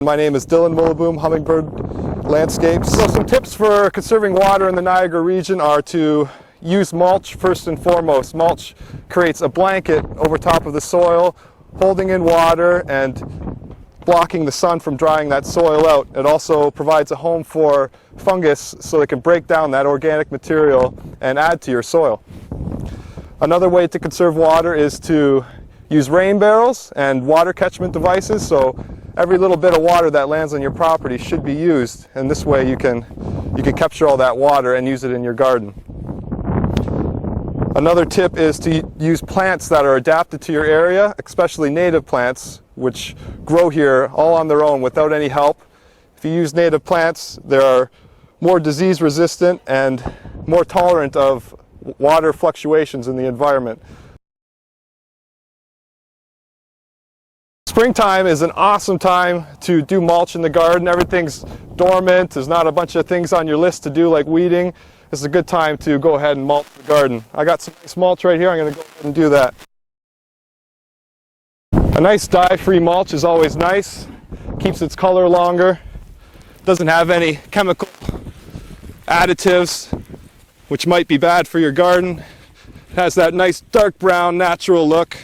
My name is Dylan Willaboom, Hummingbird Landscapes. So some tips for conserving water in the Niagara region are to use mulch first and foremost. Mulch creates a blanket over top of the soil, holding in water and blocking the sun from drying that soil out. It also provides a home for fungus so they can break down that organic material and add to your soil. Another way to conserve water is to use rain barrels and water catchment devices. So every little bit of water that lands on your property should be used, and this way you can capture all that water and use it in your garden. Another tip is to use plants that are adapted to your area, especially native plants, which grow here all on their own without any help. If you use native plants, they are more disease resistant and more tolerant of water fluctuations in the environment. Springtime is an awesome time to do mulch in the garden. Everything's dormant. There's not a bunch of things on your list to do like weeding. This is a good time to go ahead and mulch the garden. I got some nice mulch right here. I'm going to go ahead and do that. A nice dye-free mulch is always nice. Keeps its color longer. Doesn't have any chemical additives, which might be bad for your garden. It has that nice dark brown natural look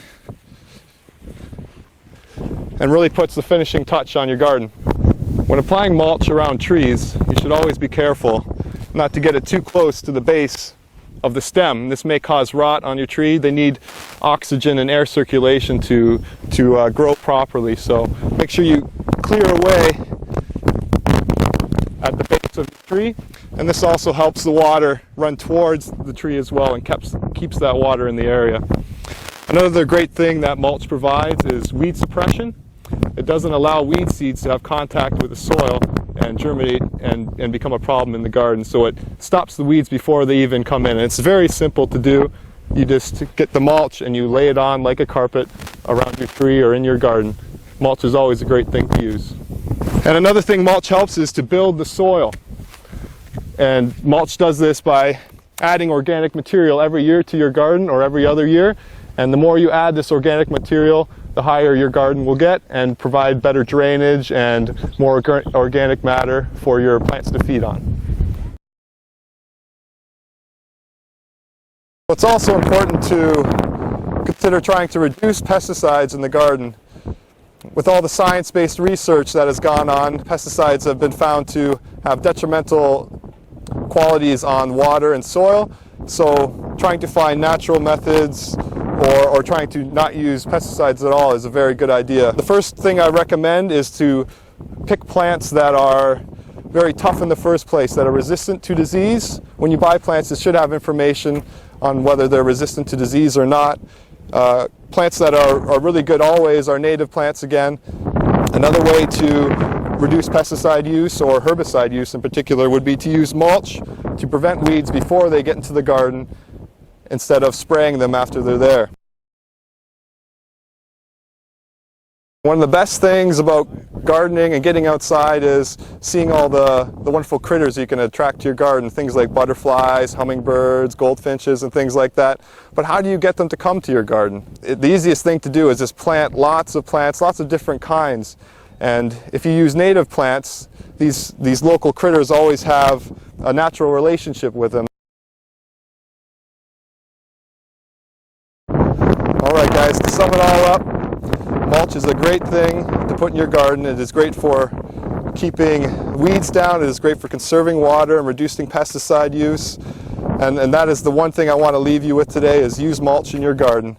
and really puts the finishing touch on your garden. When applying mulch around trees, you should always be careful not to get it too close to the base of the stem. This may cause rot on your tree. They need oxygen and air circulation to grow properly, so make sure you clear away at the base of the tree, and this also helps the water run towards the tree as well and keeps that water in the area. Another great thing that mulch provides is weed suppression. It doesn't allow weed seeds to have contact with the soil and germinate and become a problem in the garden, so it stops the weeds before they even come in. And it's very simple to do. You just get the mulch and you lay it on like a carpet around your tree or in your garden. Mulch is always a great thing to use. And another thing mulch helps is to build the soil. And mulch does this by adding organic material every year to your garden or every other year. And the more you add this organic material, the higher your garden will get and provide better drainage and more organic matter for your plants to feed on. It's also important to consider trying to reduce pesticides in the garden. With all the science-based research that has gone on, pesticides have been found to have detrimental qualities on water and soil. So trying to find natural methods or trying to not use pesticides at all is a very good idea. The first thing I recommend is to pick plants that are very tough in the first place, that are resistant to disease. When you buy plants, it should have information on whether they're resistant to disease or not. Plants that are really good always are native plants again. Another way to reduce pesticide use or herbicide use in particular would be to use mulch to prevent weeds before they get into the garden instead of spraying them after they're there. One of the best things about gardening and getting outside is seeing all the wonderful critters you can attract to your garden, things like butterflies, hummingbirds, goldfinches, and things like that. But how do you get them to come to your garden? The easiest thing to do is just plant lots of plants, lots of different kinds. And if you use native plants, these local critters always have a natural relationship with them. Alright guys, to sum it all up, mulch is a great thing to put in your garden. It is great for keeping weeds down. It is great for conserving water and reducing pesticide use. And that is the one thing I want to leave you with today, is use mulch in your garden.